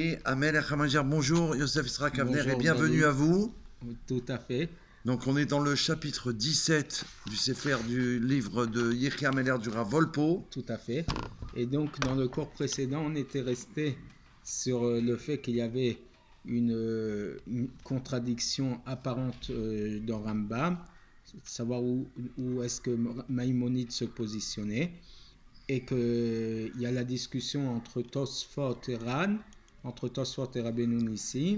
Et Amel Khamajar, bonjour, Yosef Israk Avner et Bonjour, bienvenue David. à vous. Tout à fait. Donc on est dans le chapitre 17 du Sefer du livre de Yechia Meller du Rav Volpo. Tout à fait. Et donc, dans le cours précédent, on était resté sur le fait qu'il y avait une contradiction apparente dans Rambam, savoir où est-ce que Maïmonide se positionnait, et qu'il y a la discussion entre Tosfot et Ran, entre Tosfot et Rabbeinu Nissim,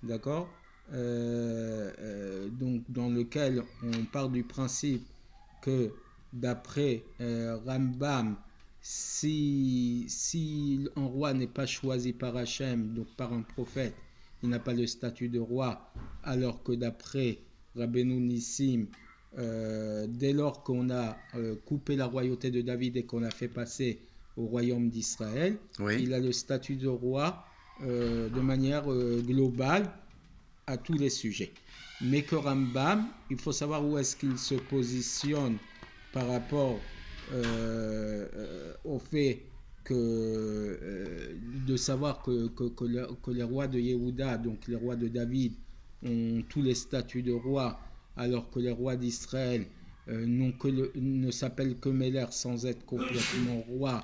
d'accord, donc dans lequel on part du principe que d'après Rambam, si un roi n'est pas choisi par Hachem, donc par un prophète, il n'a pas le statut de roi, alors que d'après Rabbeinu Nissim, dès lors qu'on a coupé la royauté de David et qu'on a fait passer au royaume d'Israël, Oui. il a le statut de roi de manière globale à tous les sujets. Mais que Rambam, il faut savoir où est-ce qu'il se positionne par rapport au fait de savoir que les rois de Yehuda, donc les rois de David, ont tous les statuts de roi, alors que les rois d'Israël ne s'appellent que Meller sans être complètement roi.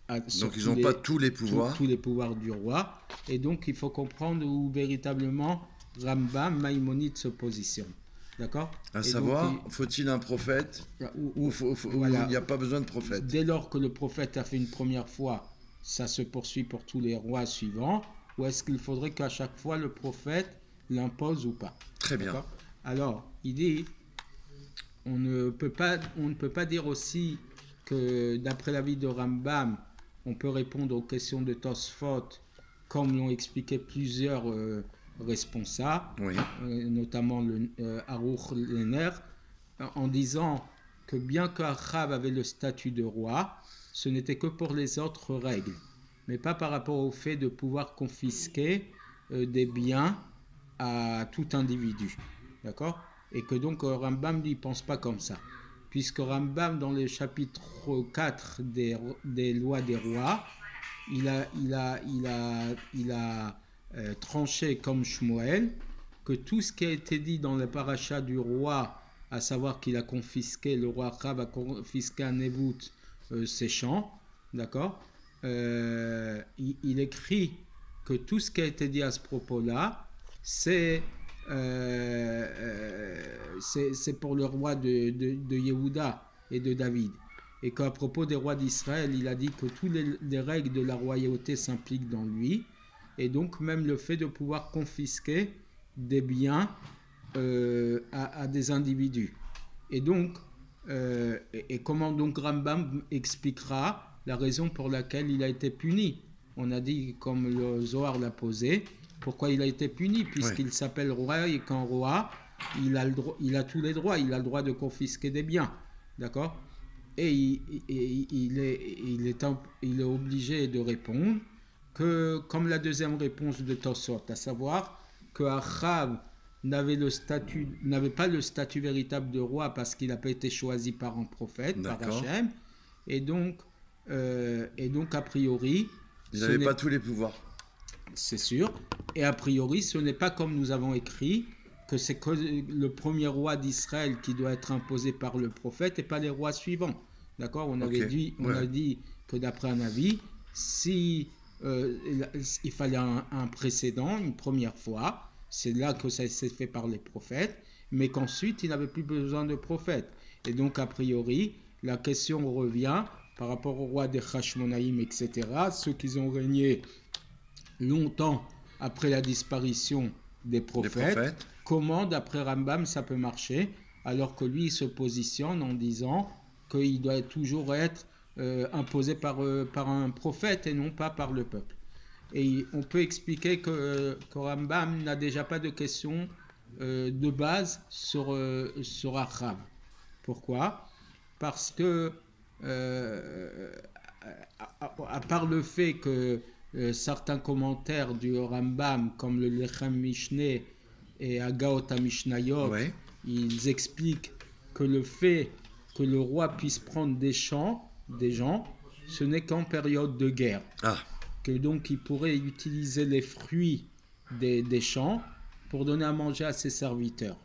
Donc ils n'ont pas tous les pouvoirs. Tous les pouvoirs du roi. Et donc il faut comprendre où véritablement Rambam, Maïmonide se positionne. D'accord ? À Et savoir, donc, faut-il un prophète ou voilà. il n'y a pas besoin de prophète? Dès lors que le prophète a fait une première fois, ça se poursuit pour tous les rois suivants, ou est-ce qu'il faudrait qu'à chaque fois le prophète l'impose ou pas? Très bien. D'accord ? Alors, il dit, on ne peut pas dire aussi que d'après l'avis de Rambam, on peut répondre aux questions de Tosfot comme l'ont expliqué plusieurs responsables, Oui. notamment le Aruch Lener, en disant que bien qu'Achav avait le statut de roi, ce n'était que pour les autres règles, mais pas par rapport au fait de pouvoir confisquer des biens à tout individu. D'accord ? Et que donc Rambam ne pense pas comme ça. Puisque Rambam, dans le chapitre 4 des lois des rois, il a tranché comme Shmuel que tout ce qui a été dit dans le paracha du roi, à savoir qu'il a confisqué, le roi Achav a confisqué à Nébout ses champs, d'accord, il écrit que tout ce qui a été dit à ce propos-là, c'est pour le roi de Yehuda et de David. Et qu'à propos des rois d'Israël, il a dit que toutes les règles de la royauté s'impliquent dans lui. Et donc même le fait de pouvoir confisquer des biens à des individus. Et donc, et comment donc Rambam expliquera la raison pour laquelle il a été puni? On a dit, comme le Zohar l'a posé, pourquoi il a été puni, puisqu'il s'appelle roi et qu'un roi, il a tous les droits, il a le droit de confisquer des biens, d'accord? Et il est obligé de répondre que, comme la deuxième réponse de Tosot, à savoir que Achav n'avait pas le statut véritable de roi parce qu'il n'a pas été choisi par un prophète, par Hachem, et donc a priori, il n'avait pas tous les pouvoirs. C'est sûr. Et a priori, ce n'est pas comme nous avons écrit, que c'est que le premier roi d'Israël qui doit être imposé par le prophète et pas les rois suivants. D'accord ? On a dit que d'après un avis, si il fallait un précédent, une première fois, c'est là que ça s'est fait par les prophètes, mais qu'ensuite il n'avait plus besoin de prophètes. Et donc a priori, la question revient par rapport aux rois des Hashmonaïm, etc., ceux qui ont régné longtemps après la disparition des prophètes. Comment, d'après Rambam, ça peut marcher, alors que lui, il se positionne en disant qu'il doit toujours être imposé par un prophète et non pas par le peuple. Et on peut expliquer que Rambam n'a déjà pas de question de base sur Achav. Pourquoi ? Parce que, à part le fait que certains commentaires du Rambam, comme le Lechem Mishneh et Agaot HaMishnayot, ils expliquent que le fait que le roi puisse prendre des gens, ce n'est qu'en période de guerre. que donc il pourrait utiliser les fruits des champs pour donner à manger à ses serviteurs.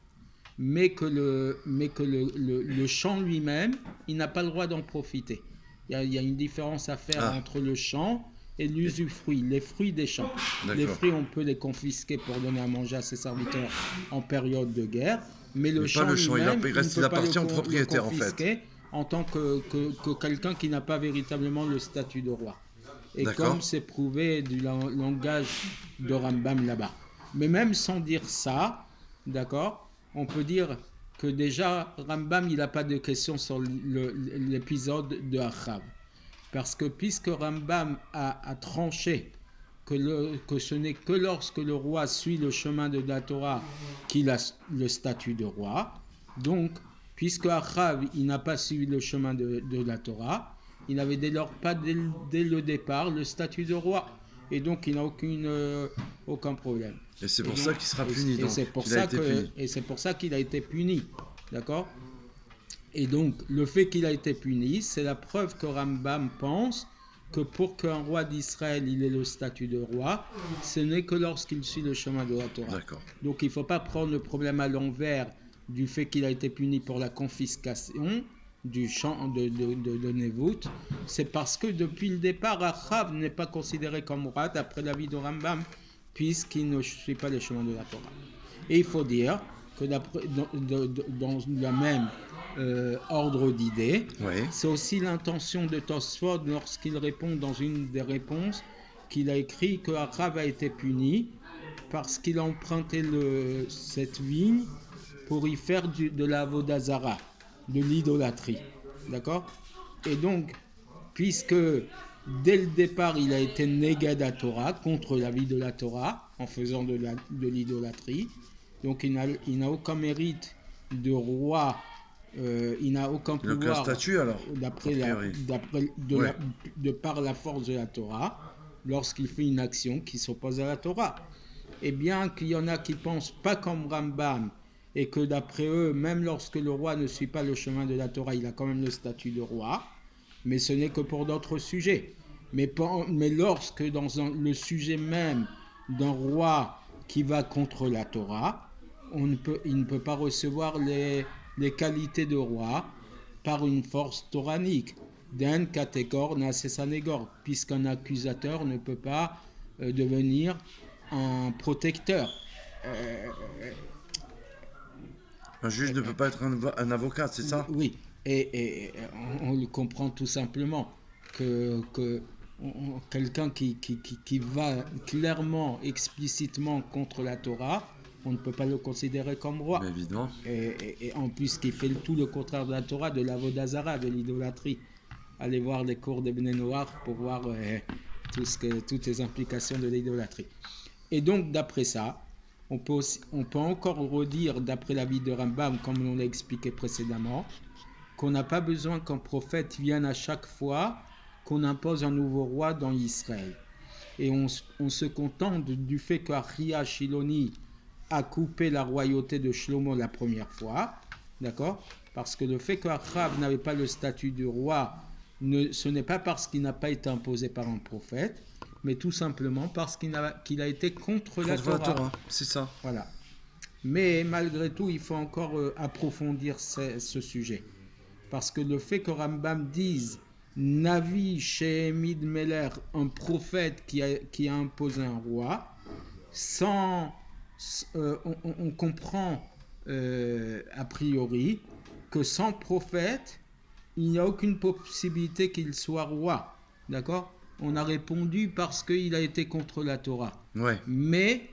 Mais que le champ lui-même, il n'a pas le droit d'en profiter. Il y a une différence à faire entre le champ et l'usufruit, les fruits des champs. Les fruits, on peut les confisquer pour donner à manger à ses serviteurs en période de guerre, mais le champ lui-même, il appartient au propriétaire en fait. En tant que quelqu'un qui n'a pas véritablement le statut de roi. Et comme c'est prouvé du langage de Rambam là-bas. Mais même sans dire ça, d'accord, on peut dire que déjà Rambam, il n'a pas de question sur l'épisode de Achav. Parce que puisque Rambam a tranché que ce n'est que lorsque le roi suit le chemin de la Torah qu'il a le statut de roi, donc puisque Achav, il n'a pas suivi le chemin de la Torah, il n'avait dès lors pas dès le départ le statut de roi. Et donc, il n'a aucun problème. Et c'est pour ça qu'il sera puni. Et c'est pour ça qu'il a été puni. D'accord ? Et donc, le fait qu'il a été puni, c'est la preuve que Rambam pense que pour qu'un roi d'Israël il ait le statut de roi, ce n'est que lorsqu'il suit le chemin de la Torah. D'accord. Donc, il ne faut pas prendre le problème à l'envers du fait qu'il a été puni pour la confiscation du champ de Nevout. C'est parce que depuis le départ, Achav n'est pas considéré comme roi d'après l'avis de Rambam, puisqu'il ne suit pas le chemin de la Torah. Et il faut dire que dans le même ordre d'idées, c'est aussi l'intention de Tosfot lorsqu'il répond dans une des réponses qu'il a écrit que Achav a été puni parce qu'il a emprunté cette vigne pour y faire de la avodah zara, de l'idolâtrie. D'accord ? Et donc, puisque dès le départ, il a été négad à Torah, contre l'avis de la Torah, en faisant de l'idolâtrie, donc il n'a aucun mérite de roi, il n'a aucun pouvoir statut, alors, de par la force de la Torah, lorsqu'il fait une action qui s'oppose à la Torah. Et bien qu'il y en a qui pensent pas comme Rambam, et que d'après eux, même lorsque le roi ne suit pas le chemin de la Torah, il a quand même le statut de roi, mais ce n'est que pour d'autres sujets. Mais lorsque dans le sujet même d'un roi qui va contre la Torah, il ne peut pas recevoir les qualités de roi par une force toranique. D'un catégorie nasesanégor, puisqu'un accusateur ne peut pas devenir un protecteur. Un juge ne peut pas être un avocat, c'est ça ? Oui, et on le comprend tout simplement que quelqu'un qui va clairement, explicitement contre la Torah, on ne peut pas le considérer comme roi. Mais évidemment. Et en plus, qui fait tout le contraire de la Torah, de l'avodah zara, de l'idolâtrie. Allez voir les cours des Bnei Noach pour voir toutes les implications de l'idolâtrie. Et donc, d'après ça, on peut encore redire, d'après l'avis de Rambam, comme on l'a expliqué précédemment, qu'on n'a pas besoin qu'un prophète vienne à chaque fois qu'on impose un nouveau roi dans Israël. Et on se contente du fait qu'Achia Shiloni a coupé la royauté de Shlomo la première fois, d'accord ? Parce que le fait qu'Achav n'avait pas le statut de roi, ce n'est pas parce qu'il n'a pas été imposé par un prophète, mais tout simplement parce qu'il a été contre la Torah. C'est ça. Voilà. Mais malgré tout, il faut encore approfondir ce sujet. Parce que le fait que Rambam dise Navi Shehemid Meler, un prophète qui a imposé un roi, on comprend a priori que sans prophète, il n'y a aucune possibilité qu'il soit roi. D'accord ? On a répondu parce qu'il a été contre la Torah. Ouais. Mais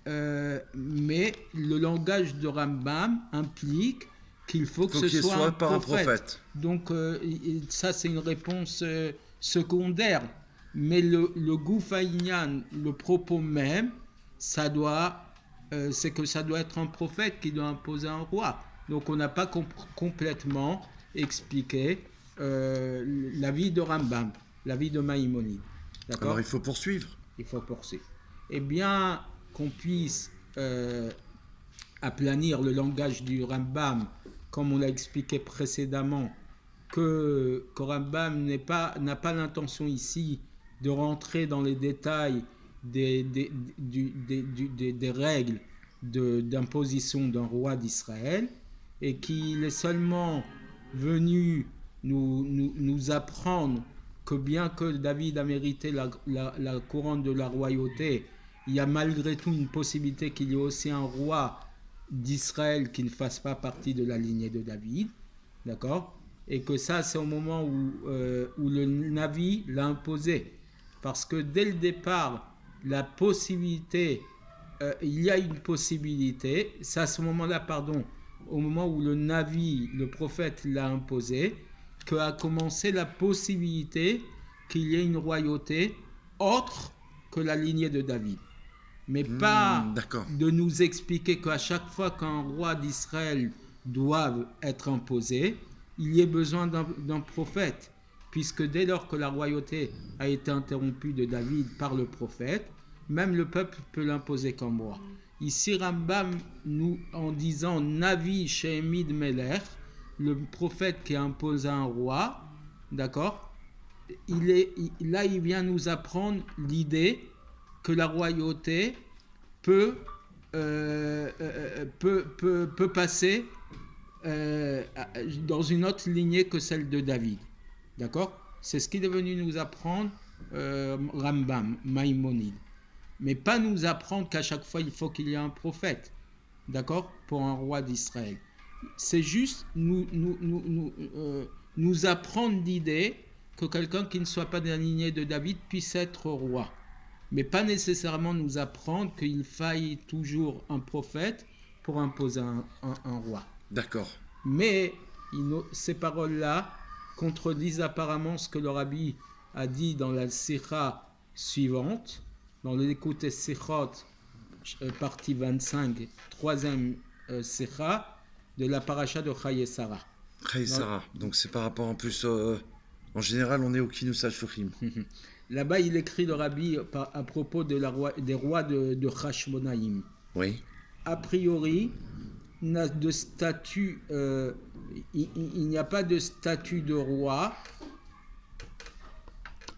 le langage de Rambam implique qu'il faut que ce soit un prophète. Donc ça, c'est une réponse secondaire. Mais le Goufaïnian, le propos même, c'est que ça doit être un prophète qui doit imposer un roi. Donc on n'a pas complètement expliqué l'avis de Rambam, l'avis de Maïmonide. D'accord ? Alors il faut poursuivre. Il faut poursuivre. Et bien qu'on puisse aplanir le langage du Rambam, comme on l'a expliqué précédemment, que Rambam n'a pas l'intention ici de rentrer dans les détails des règles d'imposition d'un roi d'Israël, et qu'il est seulement venu nous apprendre que bien que David a mérité la couronne de la royauté, il y a malgré tout une possibilité qu'il y ait aussi un roi d'Israël qui ne fasse pas partie de la lignée de David, d'accord? Et que ça, c'est au moment où le Navi l'a imposé. Parce que dès le départ, la possibilité, il y a une possibilité, c'est à ce moment-là, pardon, au moment où le Navi, le prophète, l'a imposé, qu'a commencé la possibilité qu'il y ait une royauté autre que la lignée de David. Mais pas de nous expliquer qu'à chaque fois qu'un roi d'Israël doit être imposé, il y ait besoin d'un prophète, puisque dès lors que la royauté a été interrompue de David par le prophète, même le peuple peut l'imposer comme roi. Ici, Rambam, en disant Navi Shemid Melech, le prophète qui a imposé un roi, d'accord, il vient nous apprendre l'idée que la royauté peut passer dans une autre lignée que celle de David. D'accord? C'est ce qu'il est venu nous apprendre Rambam, Maïmonide. Mais pas nous apprendre qu'à chaque fois il faut qu'il y ait un prophète. D'accord? Pour un roi d'Israël. C'est juste nous apprendre l'idée que quelqu'un qui ne soit pas de la lignée de David puisse être roi. Mais pas nécessairement nous apprendre qu'il faille toujours un prophète pour imposer un roi. D'accord. Mais ces paroles-là contredisent apparemment ce que le rabbi a dit dans la sikha suivante, dans l'écoute Sikhot, partie 25, troisième sikha de la paracha de Chaye Sarah. Chaye Sarah, donc c'est par rapport en plus... En général, on est au Kinousa Shurim. Là-bas, il écrit le rabbi à propos des rois de Hashmonaïm. Oui. A priori, il n'y a pas de statut de roi,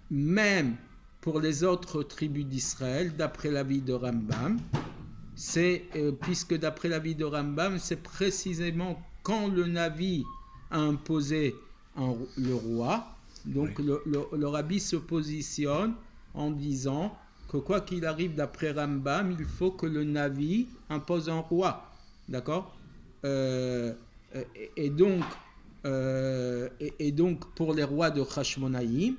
même pour les autres tribus d'Israël, d'après l'avis de Rambam. Puisque d'après l'avis de Rambam, c'est précisément quand le Navi a imposé le roi. Donc oui. le rabbi se positionne en disant que quoi qu'il arrive d'après Rambam, il faut que le Navi impose un roi. D'accord? Et donc pour les rois de Hashmonaïm,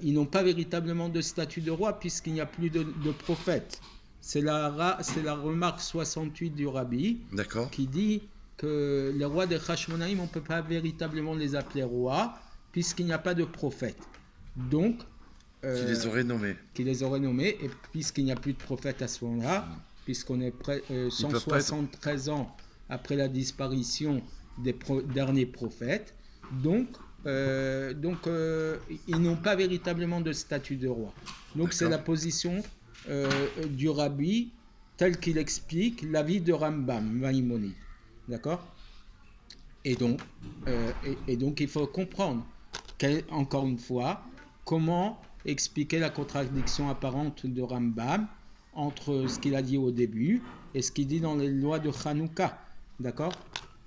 ils n'ont pas véritablement de statut de roi puisqu'il n'y a plus de prophète. C'est la remarque 68 du rabbi. D'accord. Qui dit que les rois de Hashmonaïm, on ne peut pas véritablement les appeler rois puisqu'il n'y a pas de prophète. Donc, qui les aurait nommés. Et puisqu'il n'y a plus de prophète à ce moment-là, puisqu'on est 173 ans après la disparition des derniers prophètes, donc ils n'ont pas véritablement de statut de roi. Donc c'est la position du rabbi tel qu'il explique l'avis de Rambam, Maïmonide. D'accord? Et donc il faut comprendre encore une fois comment expliquer la contradiction apparente de Rambam entre ce qu'il a dit au début et ce qu'il dit dans les lois de Hanouka. D'accord?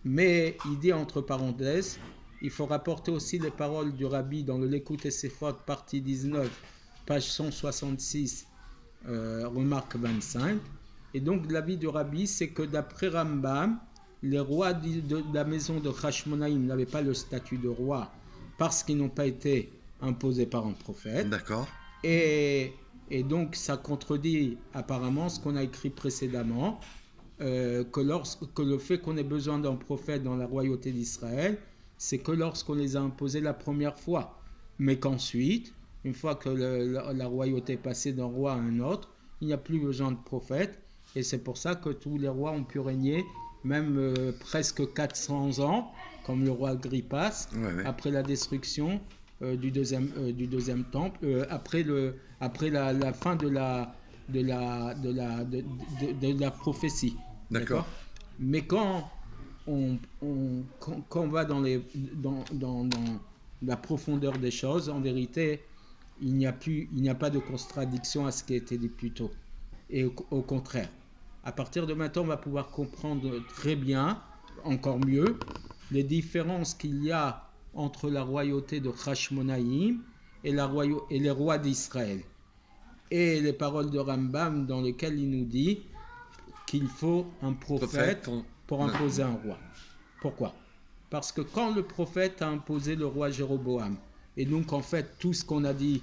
Mais il dit entre parenthèses, il faut rapporter aussi les paroles du rabbi dans le Lekut Sefot, partie 19, page 166, remarque 25. Et donc l'avis du rabbi, c'est que d'après Rambam, les rois de la maison de Hashmonaïm n'avaient pas le statut de roi parce qu'ils n'ont pas été imposés par un prophète. D'accord. Et donc ça contredit apparemment ce qu'on a écrit précédemment, que le fait qu'on ait besoin d'un prophète dans la royauté d'Israël, c'est que lorsqu'on les a imposés la première fois. Mais qu'ensuite, une fois que la royauté est passée d'un roi à un autre, il n'y a plus besoin de prophète. Et c'est pour ça que tous les rois ont pu régner, même presque 400 ans, comme le roi Agrippas, après la destruction du deuxième temple, après la fin de la prophétie. D'accord. Mais quand on va dans la profondeur des choses, en vérité, il n'y a pas de contradiction à ce qui a été dit plus tôt. Et au contraire, à partir de maintenant, on va pouvoir comprendre très bien, encore mieux, les différences qu'il y a entre la royauté de Hashmonaïm et les rois d'Israël. Et les paroles de Rambam dans lesquelles il nous dit qu'il faut un prophète pour imposer un roi. Pourquoi ? Parce que quand le prophète a imposé le roi Jéroboam, et donc en fait tout ce qu'on a dit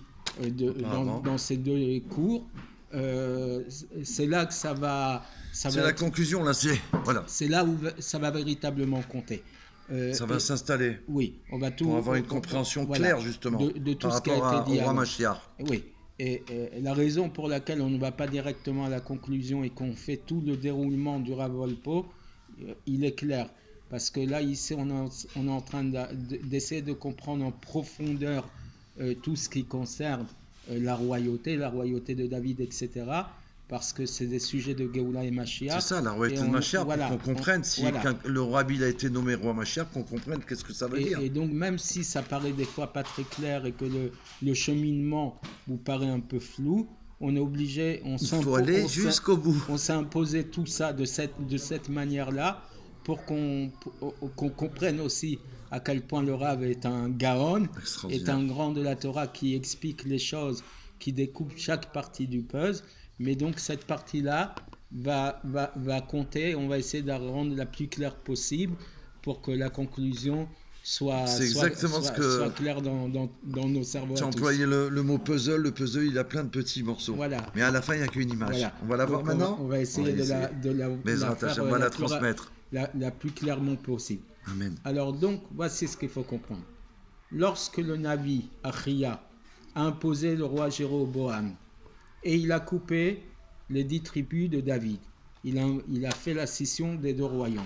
dans ces deux cours, c'est là que ça va la conclusion, là, voilà. C'est là où ça va véritablement compter. Ça va s'installer. Oui, on va tout... Pour avoir une compréhension claire, justement, de tout ce qui a été dit au roi Mashiach. Oui, et la raison pour laquelle on ne va pas directement à la conclusion et qu'on fait tout le déroulement du Rav Wolpo, il est clair. Parce que là, ici, on est en train d'essayer de comprendre en profondeur tout ce qui concerne la royauté de David, etc. Parce que c'est des sujets de Géoula et Mashiach. C'est ça, la royauté de Mashiach, pour qu'on comprenne si le roi David a été nommé roi Mashiach, qu'on comprenne qu'est-ce que ça veut dire. Et donc, même si ça paraît des fois pas très clair et que le cheminement vous paraît un peu flou, on est obligé... Il faut aller jusqu'au bout. On s'est imposé tout ça de cette manière-là pour qu'on comprenne aussi à quel point le Rav est un Gaon, est un grand de la Torah qui explique les choses, qui découpe chaque partie du puzzle. Mais donc cette partie-là va compter, on va essayer de la rendre la plus claire possible pour que la conclusion soit claire dans nos cerveaux. Tu as employé le mot puzzle, le puzzle il a plein de petits morceaux. Voilà. Mais à la fin il n'y a qu'une image. Voilà. On va la voir maintenant. On va essayer de la faire, on va la transmettre. La plus clairement possible. Amen. Alors donc, voici ce qu'il faut comprendre. Lorsque le Navi, Achia, a imposé le roi Jéroboam, et il a coupé les 10 tribus de David, il a fait la scission des deux royaumes.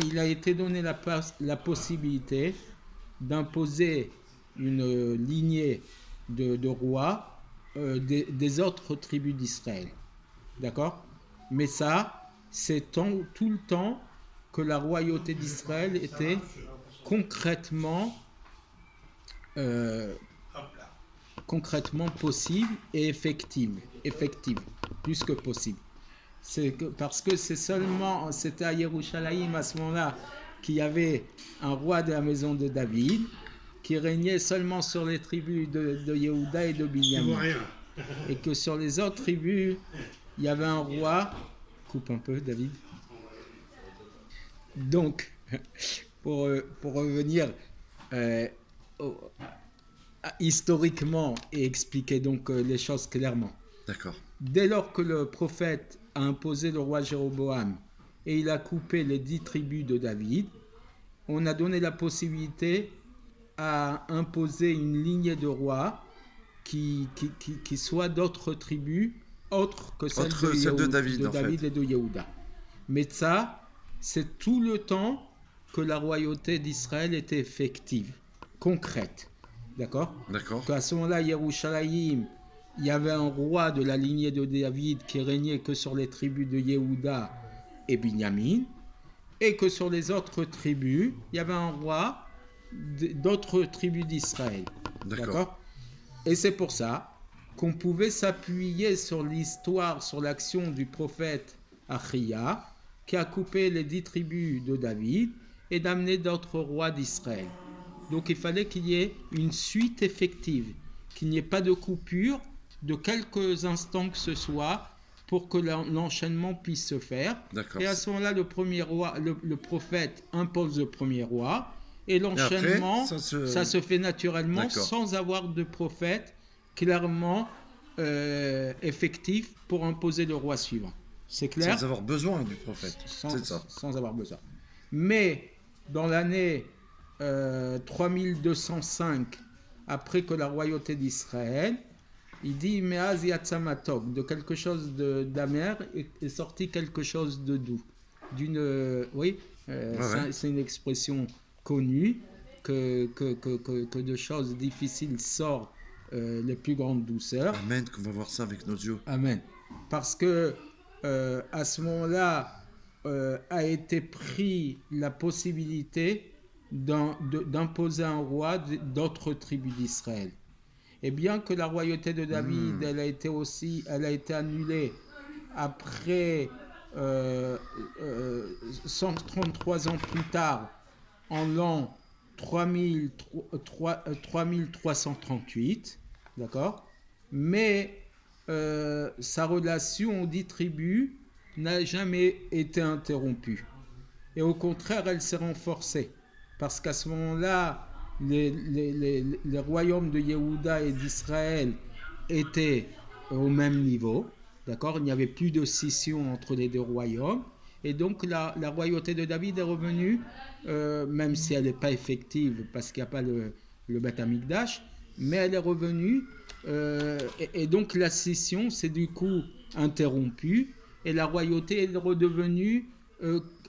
Il a été donné la possibilité d'imposer une lignée de rois des autres tribus d'Israël. D'accord ? Mais ça, c'est tout le temps que la royauté d'Israël était concrètement possible et effective, plus que possible. Parce que c'était à Yerushalayim à ce moment-là qu'il y avait un roi de la maison de David qui régnait seulement sur les tribus de Yehuda et de Binyamin. Et que sur les autres tribus, il y avait un roi. Coupe un peu, David. Donc, pour revenir historiquement et expliquer donc les choses clairement. D'accord. Dès lors que le prophète a imposé le roi Jéroboam et il a coupé les 10 tribus de David, on a donné la possibilité à imposer une lignée de rois qui soit d'autres tribus autres que celle de David et de Yehuda. Mais ça, c'est tout le temps que la royauté d'Israël était effective, concrète. D'accord ? Qu'à ce moment-là, Yerushalayim, il y avait un roi de la lignée de David qui régnait que sur les tribus de Yehuda et Binyamin, et que sur les autres tribus, il y avait un roi d'autres tribus d'Israël. D'accord ? Et c'est pour ça qu'on pouvait s'appuyer sur l'histoire, sur l'action du prophète Achia, qui a coupé les 10 tribus de David et d'amener d'autres rois d'Israël. Donc il fallait qu'il y ait une suite effective, qu'il n'y ait pas de coupure de quelques instants que ce soit pour que l'enchaînement puisse se faire. Et à ce moment-là, le premier roi, le prophète impose le premier roi et l'enchaînement, ça se fait naturellement sans avoir de prophète clairement effectif pour imposer le roi suivant. C'est clair ? Sans avoir besoin du prophète. C'est ça. Sans avoir besoin. Mais dans l'année 3205, après que la royauté d'Israël, il dit Meaz Yatzamatok, de quelque chose d'amer est sorti quelque chose de doux. C'est une expression connue que de choses difficiles sort les plus grandes douceurs. Amen, qu'on va voir ça avec nos yeux. Amen. Parce que à ce moment-là a été pris la possibilité d'imposer un roi d'autres tribus d'Israël. Et bien que la royauté de David, elle a été annulée après 133 ans plus tard, en l'an 3338, d'accord? Mais sa relation aux 10 tribus n'a jamais été interrompue. Et au contraire, elle s'est renforcée. Parce qu'à ce moment-là, les royaumes de Yehuda et d'Israël étaient au même niveau. D'accord? Il n'y avait plus de scission entre les deux royaumes. Et donc la royauté de David est revenue, même si elle n'est pas effective parce qu'il n'y a pas le Beth Amikdash, mais elle est revenue. Et donc la scission s'est du coup interrompue et la royauté est redevenue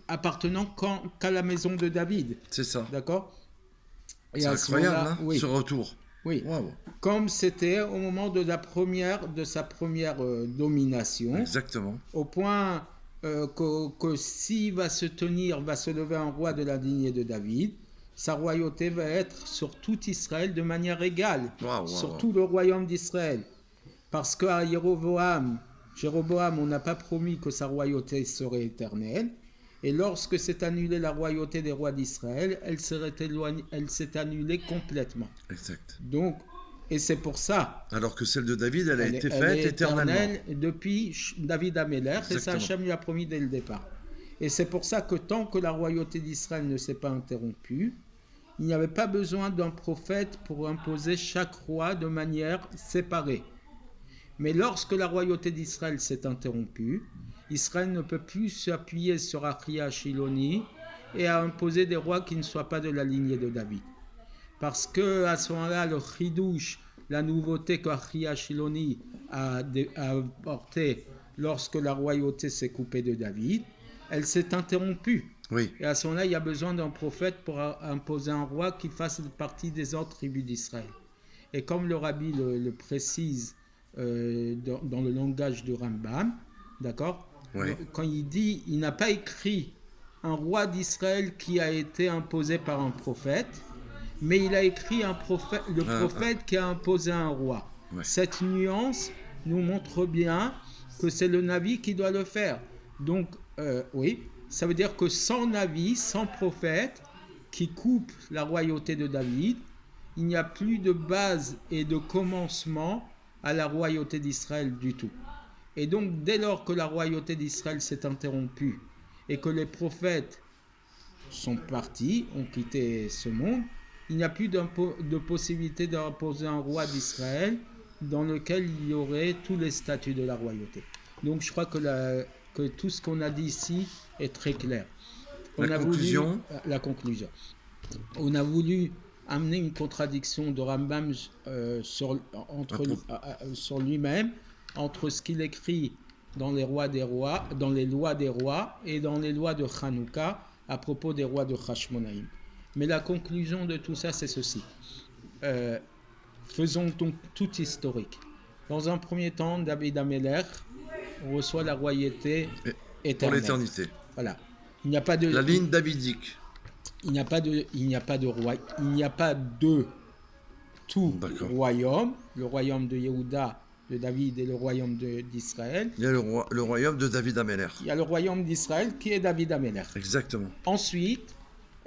appartenant qu'à la maison de David. C'est ça. D'accord? Et C'est à incroyable, hein, oui. ce retour. Oui, Waouh. comme c'était au moment de sa première domination. Exactement. Au point que s'il va se lever un roi de la lignée de David, sa royauté va être sur tout Israël de manière égale, sur tout le royaume d'Israël. Parce qu'à Jéroboam, on n'a pas promis que sa royauté serait éternelle. Et lorsque s'est annulée la royauté des rois d'Israël, elle s'est annulée complètement. Exact. Donc, et c'est pour ça. Alors que celle de David, elle a été faite éternellement. Depuis David Améler, et ça Hachem lui a promis dès le départ. Et c'est pour ça que tant que la royauté d'Israël ne s'est pas interrompue, il n'y avait pas besoin d'un prophète pour imposer chaque roi de manière séparée. Mais lorsque la royauté d'Israël s'est interrompue, Israël ne peut plus s'appuyer sur Achia Shiloni et à imposer des rois qui ne soient pas de la lignée de David. Parce que à ce moment-là, le chidouche, la nouveauté qu'Achia Shiloni a apportée lorsque la royauté s'est coupée de David, elle s'est interrompue. Oui. Et à ce moment-là, il y a besoin d'un prophète pour imposer un roi qui fasse partie des autres tribus d'Israël. Et comme le rabbi le précise dans le langage de Rambam, d'accord? Oui. Quand il dit, il n'a pas écrit un roi d'Israël qui a été imposé par un prophète, mais il a écrit le prophète qui a imposé un roi. Ouais. Cette nuance nous montre bien que c'est le Navi qui doit le faire. Donc, oui, ça veut dire que sans Navi, sans prophète qui coupe la royauté de David, il n'y a plus de base et de commencement à la royauté d'Israël du tout. Et donc, dès lors que la royauté d'Israël s'est interrompue et que les prophètes sont partis, ont quitté ce monde, il n'y a plus de possibilité d'imposer un roi d'Israël dans lequel il y aurait tous les statuts de la royauté. Donc, je crois que tout ce qu'on a dit ici est très clair. La conclusion. On a voulu amener une contradiction de Rambam sur lui-même, entre ce qu'il écrit dans les lois des rois et dans les lois de Hanouka à propos des rois de Hashmonaïm. Mais la conclusion de tout ça, c'est ceci. Faisons donc tout historique. Dans un premier temps, David Améler reçoit la royauté éternelle. Pour l'éternité. Voilà. Il n'y a pas de la ligne davidique. Il n'y a pas de roi. Il n'y a pas de tout royaume. Le royaume de Yehuda, de David et le royaume d'Israël. Il y a le royaume de David Améler. Il y a le royaume d'Israël qui est David Améler. Exactement. Ensuite,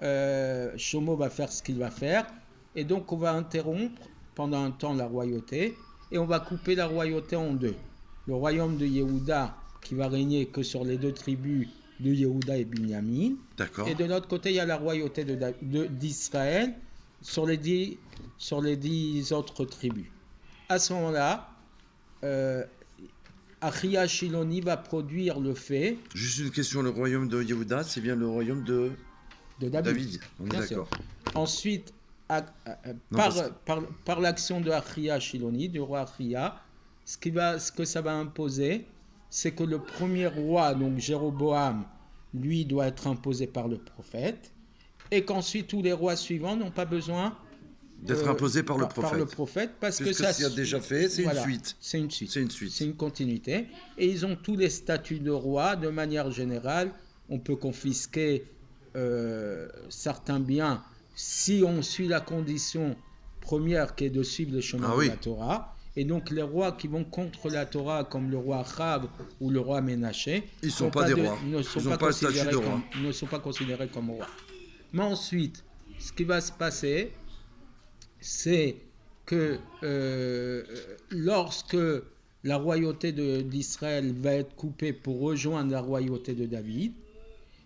Shlomo va faire ce qu'il va faire. Et donc, on va interrompre pendant un temps la royauté. Et on va couper la royauté en deux. Le royaume de Yehuda qui va régner que sur les deux tribus de Yehuda et Binyamin. D'accord. Et de l'autre côté, il y a la royauté d'Israël sur les 10 autres tribus. À ce moment-là, Achia Shiloni va produire le fait. Juste une question, le royaume de Yehuda, c'est bien le royaume de David. On est bien d'accord. Sûr. Ensuite, par l'action de Achia Shiloni, du roi Achia, ce que ça va imposer, c'est que le premier roi, donc Jéroboam, lui doit être imposé par le prophète, et qu'ensuite tous les rois suivants n'ont pas besoin d'être imposés par le prophète, parce que ça s'y a déjà fait, c'est une suite. C'est une suite. C'est une continuité. Et ils ont tous les statuts de roi. De manière générale, on peut confisquer certains biens si on suit la condition première qui est de suivre le chemin Ah de oui. la Torah. Et donc les rois qui vont contre la Torah, comme le roi Achav ou le roi Ménaché, Ils sont pas des rois. ne sont Ils ont pas pas le statut considérés de roi. ne sont pas considérés comme rois. Mais ensuite, ce qui va se passer, c'est que lorsque la royauté d'Israël va être coupée pour rejoindre la royauté de David,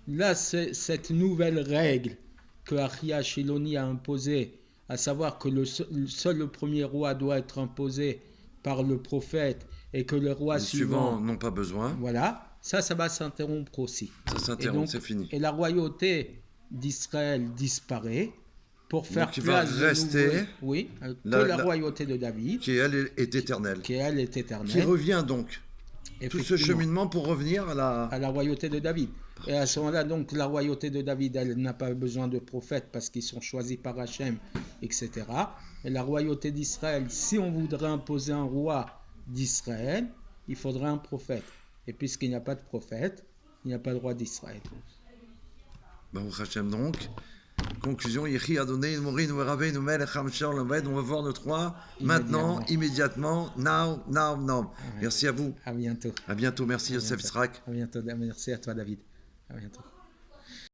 là, c'est cette nouvelle règle que Achia Shiloni a imposée, à savoir que seul le premier roi doit être imposé par le prophète et que le roi Les suivant, suivants n'ont pas besoin. voilà, ça va s'interrompre aussi. Ça s'interrompt, c'est fini. Et la royauté d'Israël disparaît pour faire Donc il va place rester la royauté de David, qui elle est éternelle. qui elle est éternelle. Qui revient donc. Tout ce Effectivement, cheminement pour revenir à la royauté de David. Et à ce moment-là, donc, la royauté de David, elle n'a pas besoin de prophètes parce qu'ils sont choisis par Hachem, etc. Et la royauté d'Israël, si on voudrait imposer un roi d'Israël, il faudrait un prophète. Et puisqu'il n'y a pas de prophète, il n'y a pas de roi d'Israël. Baruch Hashem donc. Conclusion, Yehi Adonai, Morin, Rabbeinu, Melech HaMashiach Lamed. On va voir notre roi maintenant, immédiatement, now. Ouais. Merci à vous. À bientôt. À bientôt. Merci Yosef Srak. À bientôt. Merci à toi, David. À bientôt.